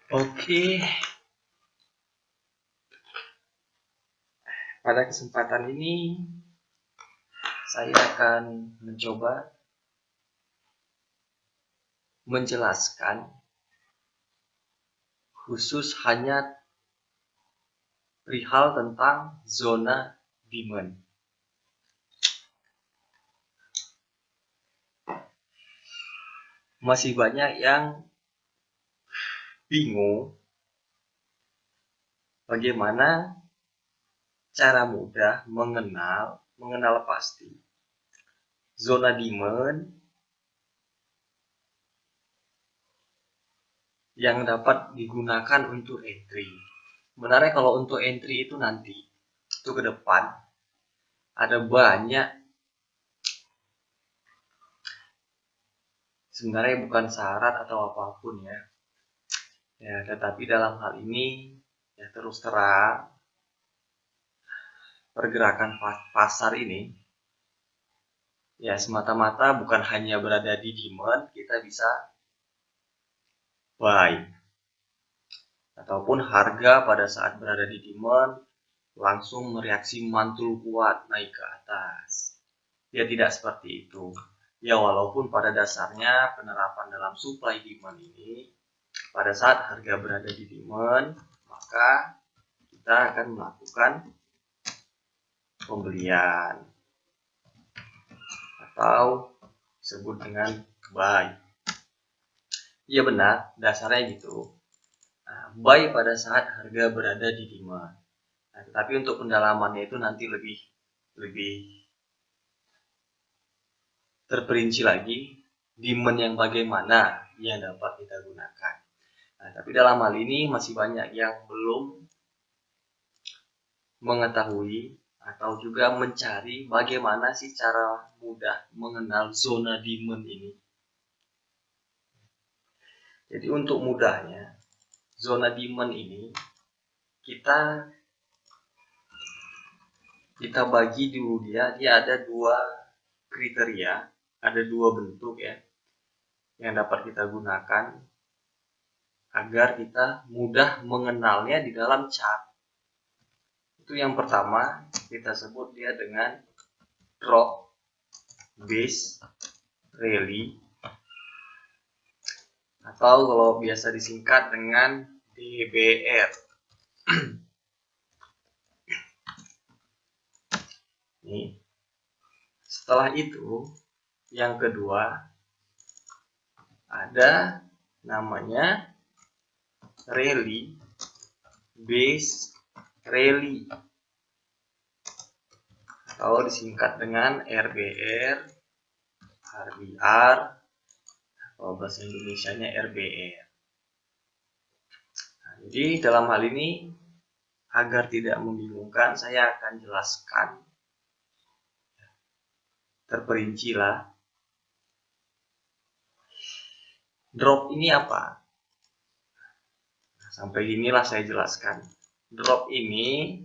Oke, pada kesempatan ini saya akan mencoba menjelaskan khusus hanya perihal tentang zona demand. Masih banyak yang bingung bagaimana cara mudah mengenal pasti zona demand yang dapat digunakan untuk entry. Sebenarnya kalau untuk entry itu nanti, itu ke depan, ada banyak, sebenarnya bukan syarat atau apapun ya. Tetapi dalam hal ini, ya terus terang, pergerakan pasar ini, ya semata-mata bukan hanya berada di demand, kita bisa buy. Ataupun harga pada saat berada di demand, langsung mereaksi mantul kuat naik ke atas. Ya tidak seperti itu. Ya walaupun pada dasarnya penerapan dalam supply demand ini, pada saat harga berada di demand, maka kita akan melakukan pembelian atau disebut dengan buy. Iya benar, dasarnya gitu. Nah, buy pada saat harga berada di demand. Nah, tetapi untuk pendalamannya itu nanti lebih terperinci lagi, demand yang bagaimana yang dapat kita gunakan. Nah, tapi dalam hal ini masih banyak yang belum mengetahui atau juga mencari bagaimana sih cara mudah mengenal zona demand ini. Jadi untuk mudahnya, zona demand ini kita bagi dulu dia ada dua kriteria, ada dua bentuk ya yang dapat kita gunakan agar kita mudah mengenalnya di dalam chart. Itu yang pertama kita sebut dia dengan drop, base, rally, atau kalau biasa disingkat dengan DBR. Nih. Setelah itu yang kedua ada namanya rally, base, rally, atau disingkat dengan RBR, RBR, atau bahasa Indonesianya RBR. Nah, jadi dalam hal ini agar tidak membingungkan, saya akan jelaskan terperinci lah. Drop ini apa? Nah, sampai inilah saya jelaskan. Drop ini,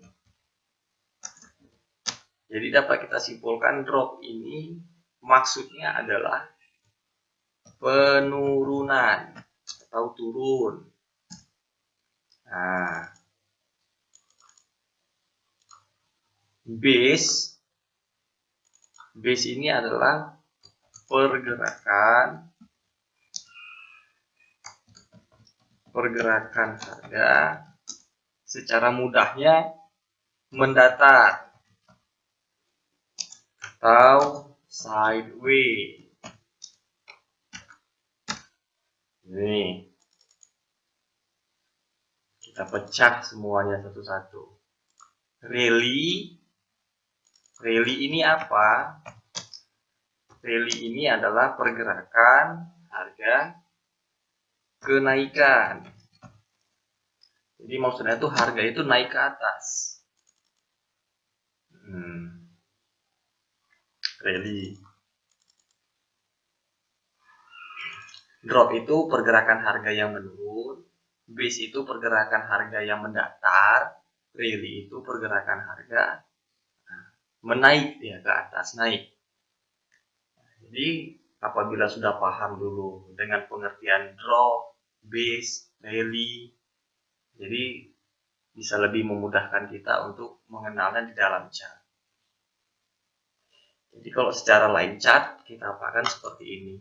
jadi dapat kita simpulkan drop ini maksudnya adalah penurunan atau turun. Nah, base ini adalah pergerakan harga secara mudahnya mendatar atau sideways. Nih, kita pecah semuanya satu-satu. Rally ini apa? Rally ini adalah pergerakan harga kenaikan. Jadi maksudnya itu harga itu naik ke atas. Rally. Drop itu pergerakan harga yang menurun, base itu pergerakan harga yang mendatar, rally itu pergerakan harga menaik ya ke atas, naik. Jadi apabila sudah paham dulu dengan pengertian drop, base, rally. Jadi bisa lebih memudahkan kita untuk mengenalnya di dalam chart. Jadi kalau secara line chart kita apakan seperti ini.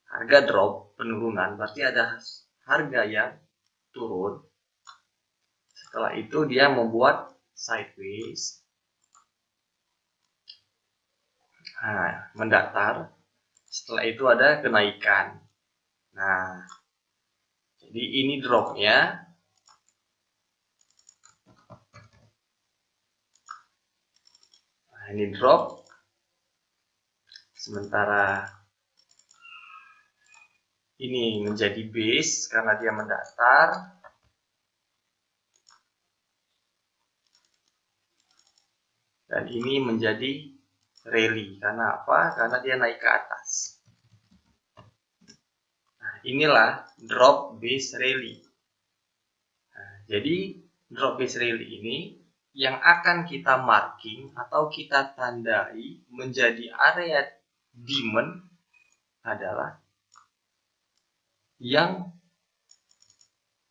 Harga drop, penurunan, berarti ada harga yang turun. Setelah itu dia membuat sideways. Nah, mendatar. Setelah itu ada kenaikan. Nah, jadi ini dropnya. Nah, ini drop. Sementara ini menjadi base karena dia mendatar. Dan ini menjadi rally. Karena apa? Karena dia naik ke atas. Nah, inilah drop base rally. Nah, jadi drop base rally ini yang akan kita marking atau kita tandai menjadi area demand adalah yang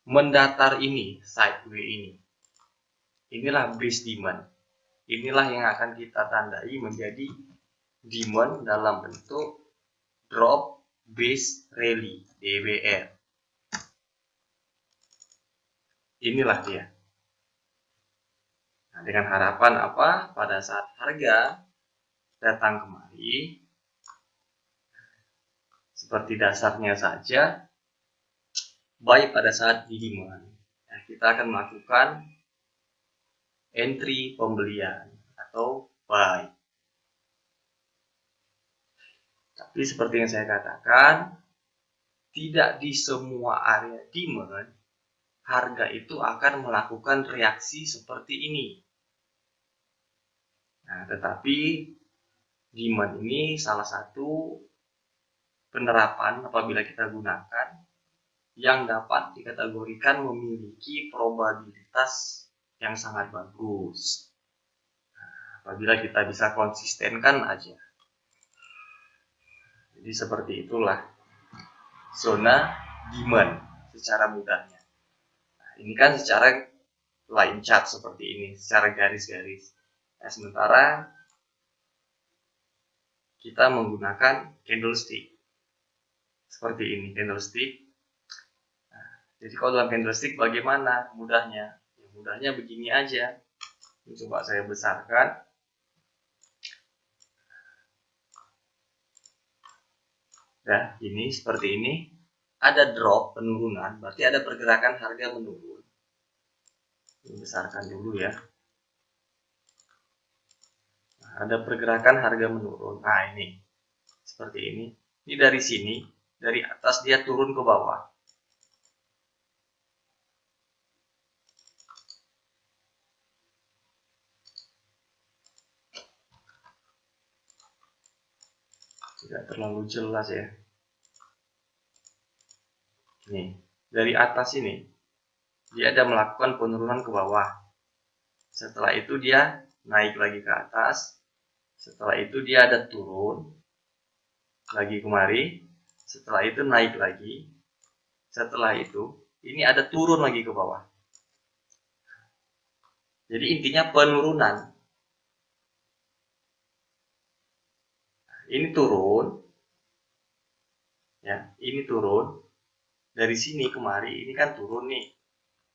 mendatar ini, sideways ini. Inilah base demand. Inilah yang akan kita tandai menjadi demand dalam bentuk drop base rally, DBR. Inilah dia. Nah, dengan harapan apa? Pada saat harga datang kemari, seperti dasarnya saja, buy pada saat di demand. Nah, kita akan melakukan entry pembelian atau buy. Tapi seperti yang saya katakan, tidak di semua area demand harga itu akan melakukan reaksi seperti ini. Nah, tetapi demand ini salah satu penerapan apabila kita gunakan yang dapat dikategorikan memiliki probabilitas yang sangat bagus. Nah, apabila kita bisa konsistenkan aja. Jadi seperti itulah zona demand secara mudahnya. Nah, ini kan secara line chart seperti ini, secara garis-garis. Nah, sementara kita menggunakan candlestick seperti ini, candlestick. Nah, jadi kalau dalam candlestick bagaimana mudahnya? Ya, mudahnya begini aja. Ini coba saya besarkan. Nah, ini seperti ini. Ada drop penurunan, berarti ada pergerakan harga menurun. Ini besarkan dulu ya. Nah, ada pergerakan harga menurun. Nah, ini seperti ini. Ini dari sini, dari atas dia turun ke bawah. Tidak terlalu jelas ya. Nih, dari atas ini dia ada melakukan penurunan ke bawah. Setelah itu dia naik lagi ke atas. Setelah itu dia ada turun lagi kemari. Setelah itu naik lagi. Setelah itu ini ada turun lagi ke bawah. Jadi intinya penurunan. Ini turun. Ya, ini turun. Dari sini kemari ini kan turun nih.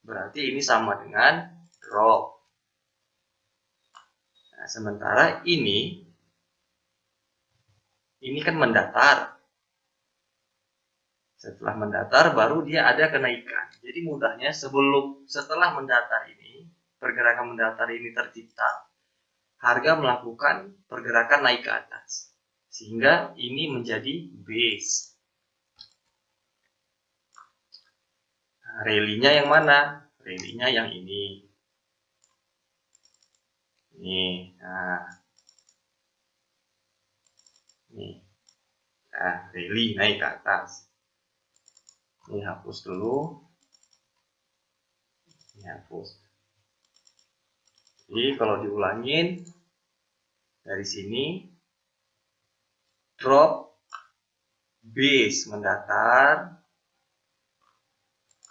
Berarti ini sama dengan drop. Nah, sementara ini kan mendatar. Setelah mendatar baru dia ada kenaikan. Jadi mudahnya setelah mendatar ini, pergerakan mendatar ini tercipta, harga melakukan pergerakan naik ke atas. Sehingga ini menjadi base. Nah, rally-nya yang mana? Rally-nya yang ini. Nih, nah. Nih. Nah, rally naik ke atas. Ini hapus dulu. Ini hapus. Jadi kalau diulangin dari sini drop base mendatar.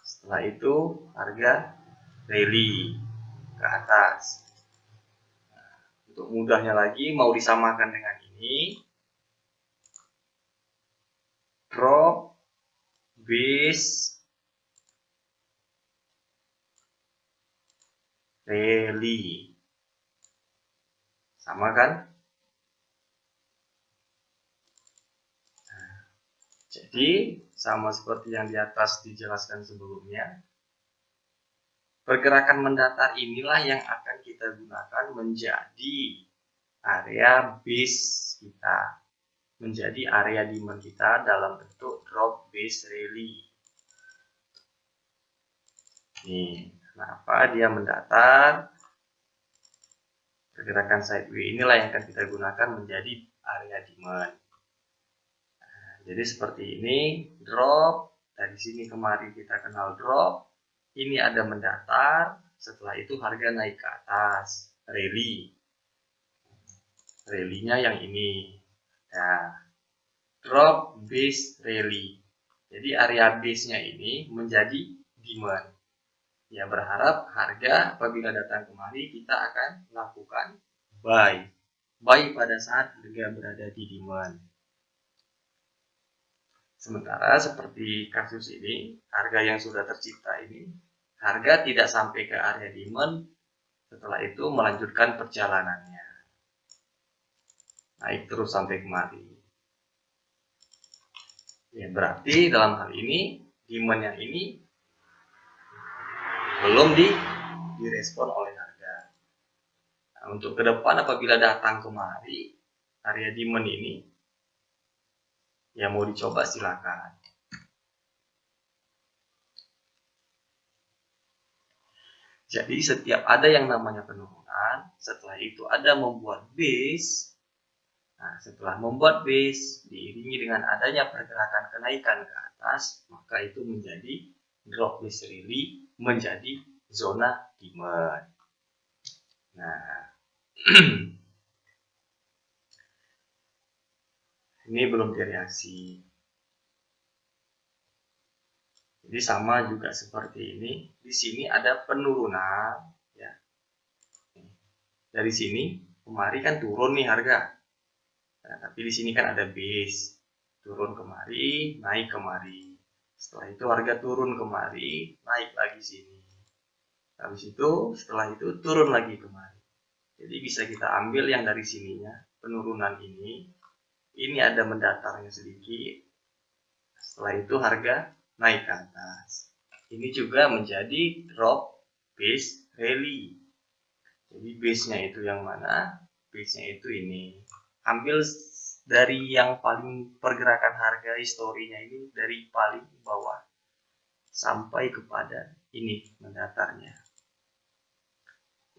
Setelah Setelah itu harga rally ke atas. Untuk mudahnya lagi, mau disamakan dengan ini, drop, base, rally. Sama kan? Jadi, sama seperti yang di atas dijelaskan sebelumnya, pergerakan mendatar inilah yang akan kita gunakan menjadi area base kita, menjadi area demand kita dalam bentuk drop base rally. Nih, kenapa dia mendatar? Pergerakan sideways inilah yang akan kita gunakan menjadi area demand. Nah, jadi seperti ini, drop, dari sini kemari kita kenal drop, ini ada mendatar, setelah itu harga naik ke atas, rally. Rally-nya yang ini. Nah, drop base rally. Jadi area base-nya ini menjadi demand. Ya, berharap harga apabila datang kemari kita akan melakukan buy. Buy pada saat harga berada di demand. Sementara seperti kasus ini, harga yang sudah tercipta ini, harga tidak sampai ke area demand, setelah itu melanjutkan perjalanannya. Naik terus sampai kemari. Ya, berarti dalam hal ini, demand yang ini belum direspon oleh harga. Nah, untuk ke depan apabila datang kemari, area demand ini, ya mau dicoba silakan. Jadi setiap ada yang namanya penurunan, setelah itu ada membuat base. Nah, setelah membuat base, diiringi dengan adanya pergerakan kenaikan ke atas, maka itu menjadi drop base rally, menjadi zona demand. Nah, ini belum direaksi. Jadi sama juga seperti ini. Di sini ada penurunan, ya. Dari sini kemari kan turun nih harga. Nah, tapi di sini kan ada base, turun kemari, naik kemari. Setelah itu harga turun kemari, naik lagi sini. Habis itu, setelah itu turun lagi kemari. Jadi bisa kita ambil yang dari sininya, penurunan ini. Ini ada mendatarnya sedikit. Setelah itu harga naik ke atas. Ini juga menjadi drop base rally. Jadi base-nya itu yang mana? Base-nya itu ini. Ambil dari yang paling pergerakan harga historinya ini dari paling bawah sampai kepada ini mendatarnya.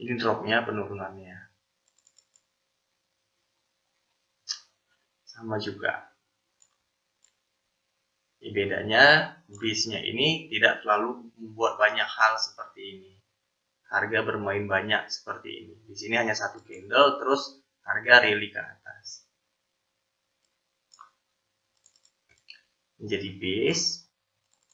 Ini dropnya, penurunannya. Sama juga. Bedanya base-nya ini tidak selalu membuat banyak hal seperti ini. Harga bermain banyak seperti ini. Di sini hanya satu candle, terus harga rally ke atas. Menjadi base,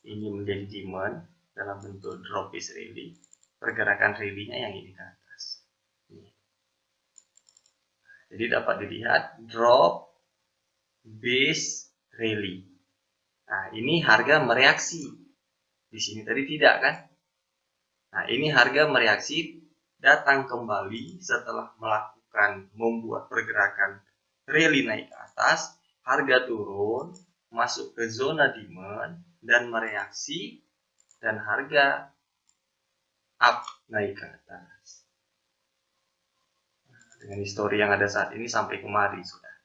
ini menjadi demand dalam bentuk drop base rally. Pergerakan rally-nya yang ini ke atas. Ini. Jadi dapat dilihat drop base rally. Nah, ini harga mereaksi. Di sini tadi tidak kan? Nah, ini harga mereaksi datang kembali setelah membuat pergerakan rally naik ke atas, harga turun, masuk ke zona demand dan mereaksi dan harga up naik ke atas. Dengan histori yang ada saat ini sampai kemari sudah.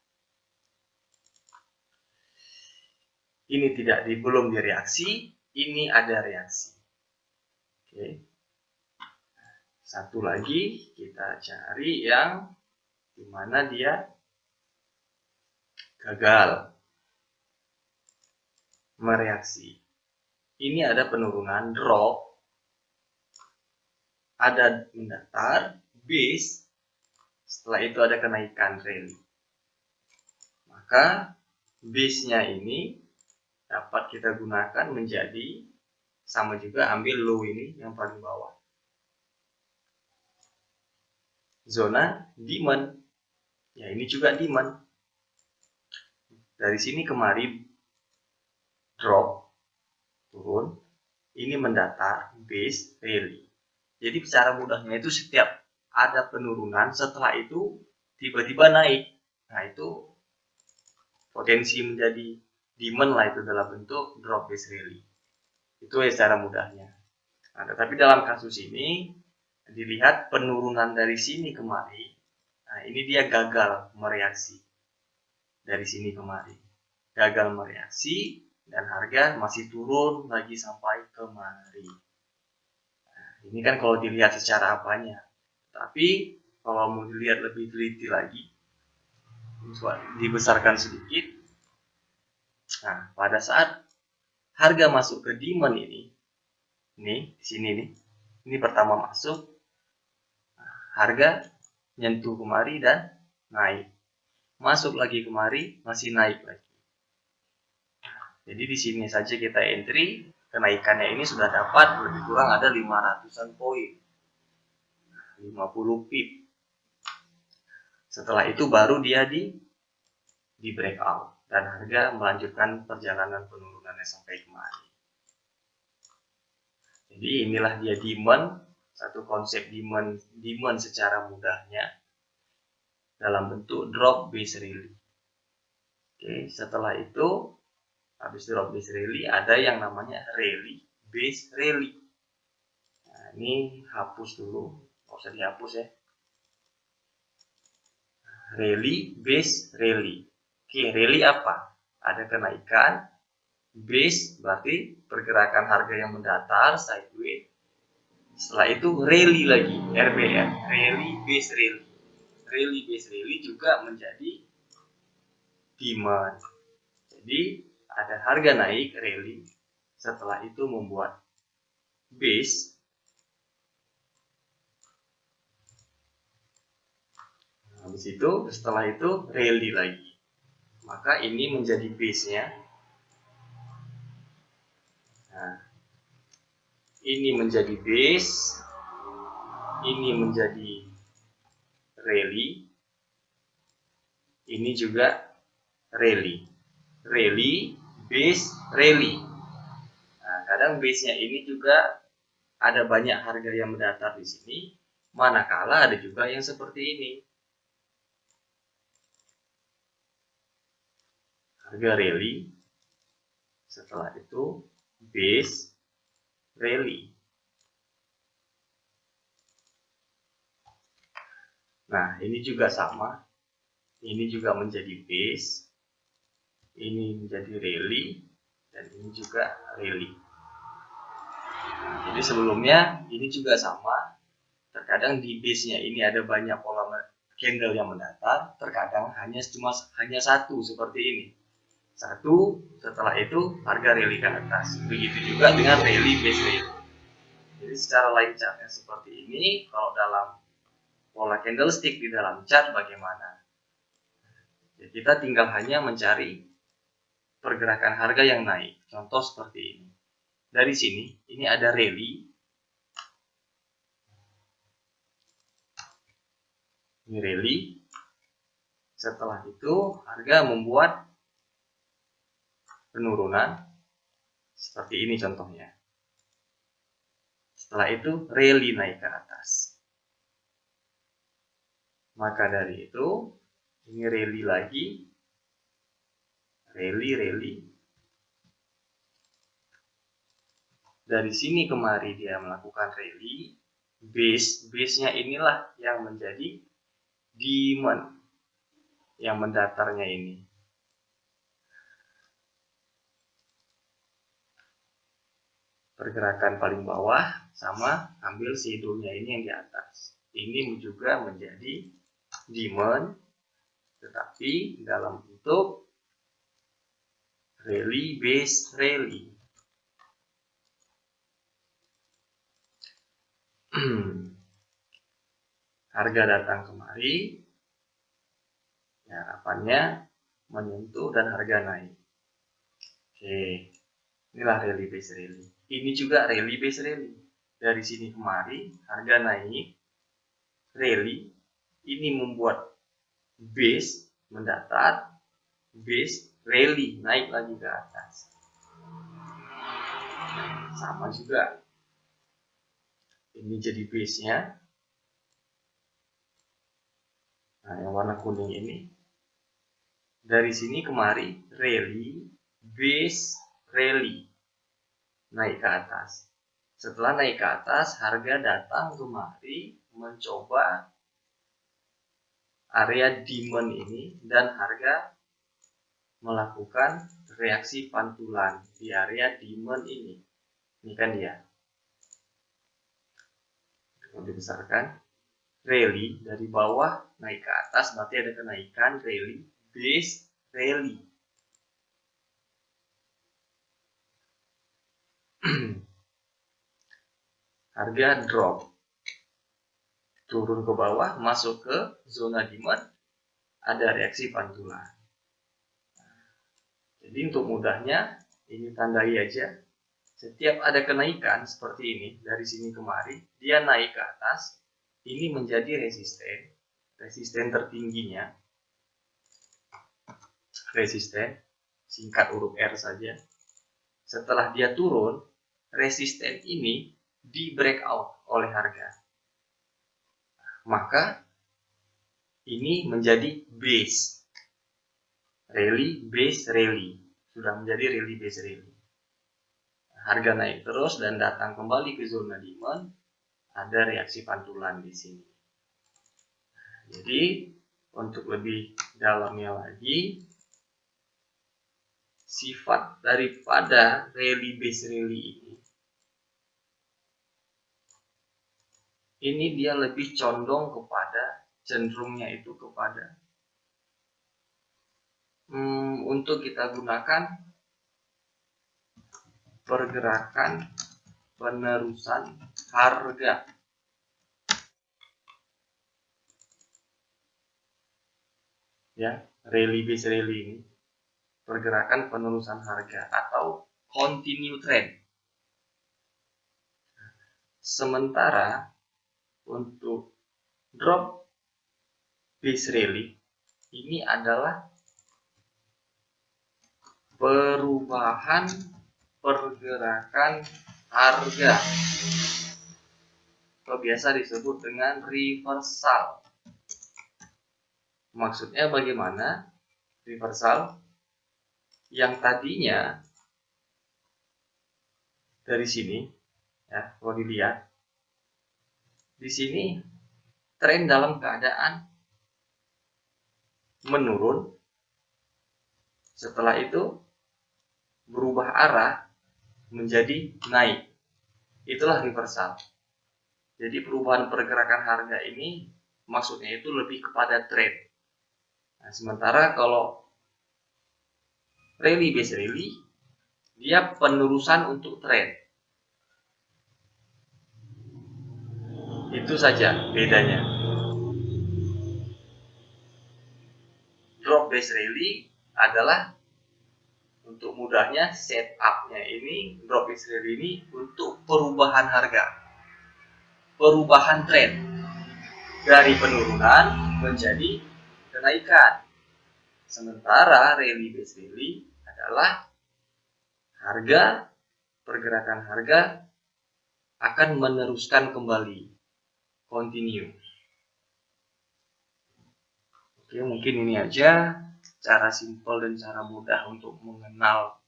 Ini belum direaksi, ini ada reaksi. Oke. Satu lagi kita cari yang dimana dia gagal mereaksi. Ini ada penurunan drop, ada mendatar, base, setelah itu ada kenaikan rally. Maka base-nya ini dapat kita gunakan menjadi sama juga ambil low ini yang paling bawah. Zona demand. Ya, ini juga demand. Dari sini kemari drop, turun. Ini mendatar, base, rally. Jadi secara mudahnya itu setiap ada penurunan, setelah itu tiba-tiba naik. Nah, itu potensi menjadi demand lah itu dalam bentuk drop base rally. Itu ya secara mudahnya. Nah, tetapi dalam kasus ini dilihat penurunan dari sini kemari. Nah, ini dia gagal mereaksi. Dari sini kemari. Gagal mereaksi dan harga masih turun lagi sampai kemari. Nah, ini kan kalau dilihat secara apanya. Tapi kalau mau dilihat lebih teliti lagi, dibesarkan sedikit. Nah, pada saat harga masuk ke demand ini di sini nih, ini pertama masuk, harga nyentuh kemari dan naik, masuk lagi kemari masih naik lagi. Jadi di sini saja kita entry, kenaikannya ini sudah dapat lebih kurang ada 500-an poin, 50 pip. Setelah itu baru dia di breakout dan harga melanjutkan perjalanan penurunannya sampai kemari. Jadi inilah dia demand, satu konsep demand secara mudahnya dalam bentuk drop base rally. Oke, setelah itu habis drop base rally ada yang namanya rally base rally. Nah, ini hapus dulu, nggak usah dihapus ya. Rally base rally. Oke, rally apa? Ada kenaikan, base berarti pergerakan harga yang mendatar, sideways. Setelah itu rally lagi, RBR, rally base rally. Rally base rally juga menjadi demand. Jadi ada harga naik rally, setelah itu membuat base. Habis itu setelah itu rally lagi. Maka ini menjadi base-nya. Nah, ini menjadi base, ini menjadi rally, ini juga rally. Rally, base, rally. Nah, kadang base-nya ini juga ada banyak harga yang mendatar di sini, manakala ada juga yang seperti ini. Harga rally, setelah itu base, rally. Nah, ini juga sama. Ini juga menjadi base, ini menjadi rally, dan ini juga rally. Nah, jadi sebelumnya ini juga sama. Terkadang di base-nya ini ada banyak pola candle yang mendatar, terkadang hanya satu seperti ini. Satu, setelah itu harga rally ke atas. Begitu juga dengan rally base rally. Jadi secara line chartnya seperti ini. Kalau dalam pola candlestick di dalam chart bagaimana? Ya, kita tinggal hanya mencari pergerakan harga yang naik. Contoh seperti ini. Dari sini, ini ada rally. Ini rally. Setelah itu, harga membuat penurunan. Seperti ini contohnya. Setelah itu, rally naik ke atas. Maka dari itu, ini rally lagi. Rally. Dari sini kemari dia melakukan rally. Base-nya inilah yang menjadi demand. Yang mendatarnya ini. Pergerakan paling bawah sama ambil shadownya ini yang di atas. Ini juga menjadi demand, tetapi dalam bentuk rally base rally. Harga datang kemari, harapannya menyentuh dan harga naik. Oke, Inilah rally base rally. Ini juga rally base rally. Dari sini kemari harga naik, rally ini membuat base mendatar, base rally naik lagi ke atas. Sama juga. Ini jadi base-nya. Nah, yang warna kuning ini. Dari sini kemari rally, base, rally. Naik ke atas. Setelah naik ke atas, harga datang kemari mencoba area demand ini dan harga melakukan reaksi pantulan di area demand ini. Ini kan dia. Kalau dibesarkan, rally dari bawah naik ke atas berarti ada kenaikan rally, base, rally. Harga drop, turun ke bawah, masuk ke zona demand, ada reaksi pantulan. Jadi untuk mudahnya, ini tandai aja. Setiap ada kenaikan seperti ini, dari sini kemari, dia naik ke atas, ini menjadi resisten tertingginya, resisten, singkat huruf R saja. Setelah dia turun, resisten ini di breakout oleh harga. Maka ini menjadi base. Rally, base, rally. Sudah menjadi rally, base, rally. Harga naik terus dan datang kembali ke zona demand, ada reaksi pantulan di sini. Jadi untuk lebih dalamnya lagi, sifat daripada rally base rally ini dia lebih condong kepada, cenderungnya itu kepada untuk kita gunakan pergerakan penerusan harga. Ya, rally base rally ini pergerakan penerusan harga atau continue trend. Sementara untuk drop base rally ini adalah perubahan pergerakan harga, atau biasa disebut dengan reversal. Maksudnya bagaimana? Reversal yang tadinya dari sini, ya, kalau dilihat di sini tren dalam keadaan menurun, setelah itu berubah arah menjadi naik. Itulah reversal. Jadi perubahan pergerakan harga ini maksudnya itu lebih kepada trend. Nah, sementara kalau rally base rally dia penerusan untuk trend. Itu saja bedanya. Drop base rally adalah, untuk mudahnya, setupnya ini, drop base rally ini untuk perubahan harga, perubahan tren dari penurunan menjadi kenaikan. Sementara rally base rally adalah harga, pergerakan harga akan meneruskan kembali, continue. Oke, mungkin ini aja cara simpel dan cara mudah untuk mengenal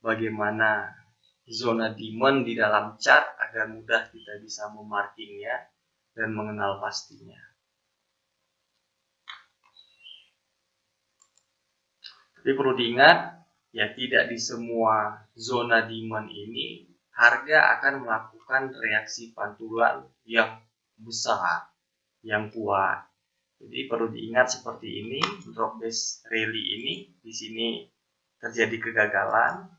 bagaimana zona demand di dalam chart agar mudah kita bisa memarkingnya dan mengenal pastinya. Tapi perlu diingat, ya tidak di semua zona demand ini harga akan melakukan reaksi pantulan yang besar, yang kuat. Jadi perlu diingat seperti ini, drop base rally ini di sini terjadi kegagalan.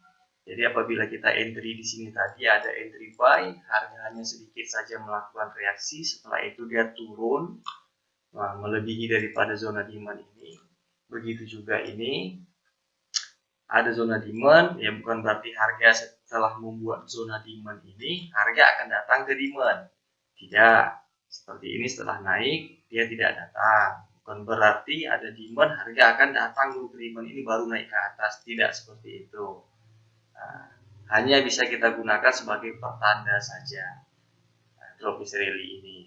Jadi apabila kita entry di sini tadi ada entry buy, harga hanya sedikit saja melakukan reaksi, setelah itu dia turun melebihi daripada zona demand ini. Begitu juga ini, ada zona demand, ya bukan berarti harga setelah membuat zona demand ini harga akan datang ke demand. Tidak, seperti ini setelah naik dia tidak datang. Bukan berarti ada demand harga akan datang dulu ke demand ini baru naik ke atas. Tidak seperti itu. Nah, hanya bisa kita gunakan sebagai pertanda saja. Drop is rally ini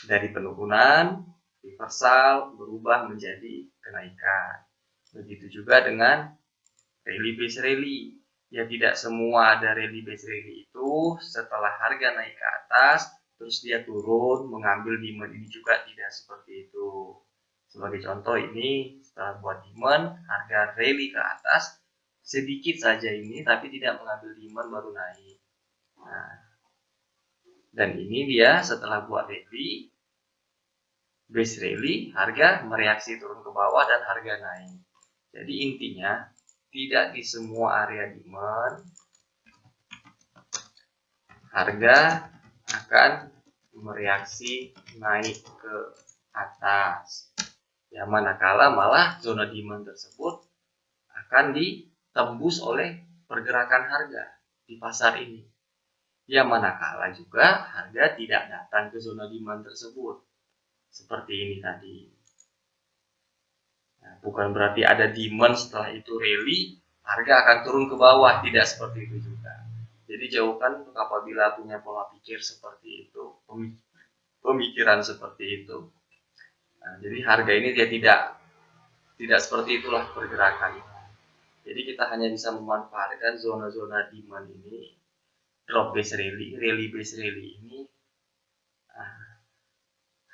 dari penurunan reversal berubah menjadi kenaikan. Begitu juga dengan rally base rally. Ya tidak semua ada rally base rally itu setelah harga naik ke atas terus dia turun mengambil demand, ini juga tidak seperti itu. Sebagai contoh ini setelah buat demand harga rally ke atas sedikit saja ini tapi tidak mengambil demand baru naik. Nah, dan ini dia setelah buat rally base rally harga mereaksi turun ke bawah dan harga naik. Jadi intinya tidak di semua area demand harga akan mereaksi naik ke atas. Ya manakala malah zona demand tersebut akan ditembus oleh pergerakan harga di pasar ini. Ya manakala juga harga tidak datang ke zona demand tersebut. Seperti ini tadi. Nah, bukan berarti ada demand setelah itu rally, harga akan turun ke bawah. Tidak seperti itu juga. Jadi jauhkan apabila punya pola pikir seperti itu, pemikiran seperti itu. Nah, jadi harga ini dia tidak seperti itulah pergerakannya. Jadi kita hanya bisa memanfaatkan zona-zona demand ini, drop base rally base rally ini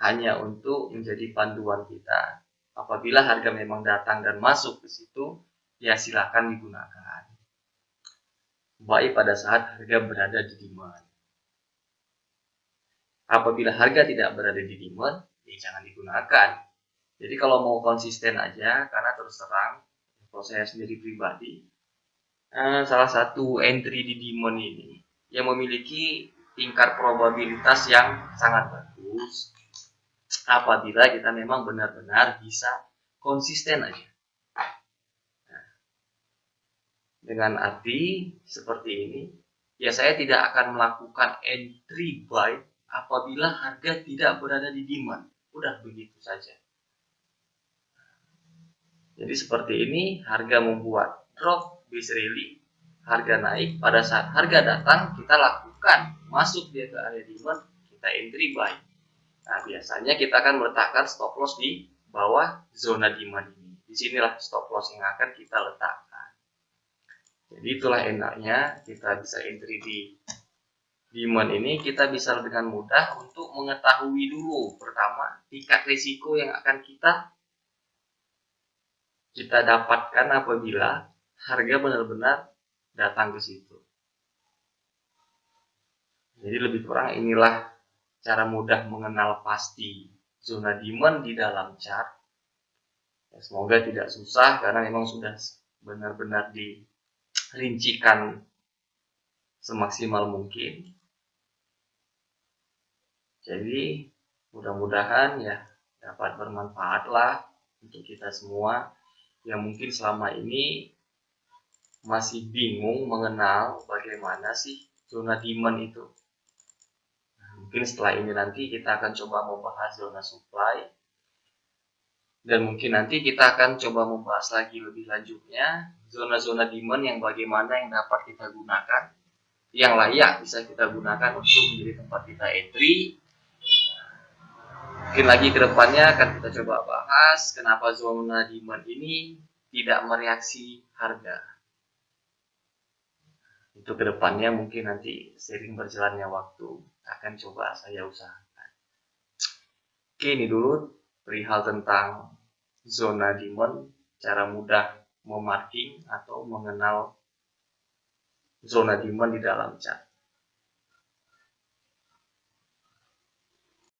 hanya untuk menjadi panduan kita. Apabila harga memang datang dan masuk ke situ, ya silakan digunakan. Baik pada saat harga berada di demand. Apabila harga tidak berada di demand, ya jangan digunakan. Jadi kalau mau konsisten aja, karena terus terang, kalau saya sendiri pribadi, salah satu entry di demand ini yang memiliki tingkat probabilitas yang sangat bagus apabila kita memang benar-benar bisa konsisten aja. Dengan arti seperti ini, ya saya tidak akan melakukan entry buy apabila harga tidak berada di demand. Udah begitu saja. Jadi seperti ini harga membuat drop base rally, harga naik, pada saat harga datang kita lakukan masuk dia ke area demand, kita entry buy. Nah biasanya kita akan meletakkan stop loss di bawah zona demand ini. Disinilah stop loss yang akan kita letakkan. Jadi itulah enaknya kita bisa entry di demand ini, kita bisa dengan mudah untuk mengetahui dulu pertama tingkat risiko yang akan kita dapatkan apabila harga benar-benar datang ke situ. Jadi lebih kurang inilah cara mudah mengenal pasti zona demand di dalam chart. Ya, semoga tidak susah karena memang sudah benar-benar dirincikan semaksimal mungkin. Jadi mudah-mudahan ya dapat bermanfaat lah untuk kita semua yang mungkin selama ini masih bingung mengenal bagaimana sih zona demand itu. Mungkin setelah ini nanti kita akan coba membahas zona supply, dan mungkin nanti kita akan coba membahas lagi lebih lanjutnya zona-zona demand yang bagaimana yang dapat kita gunakan, yang layak bisa kita gunakan untuk menjadi tempat kita entry. Mungkin lagi kedepannya akan kita coba bahas kenapa zona demand ini tidak mereaksi harga. Itu kedepannya mungkin nanti sering berjalannya waktu akan coba saya usahakan. Oke, ini dulu perihal tentang zona demand, cara mudah memarking atau mengenal zona demand di dalam chart.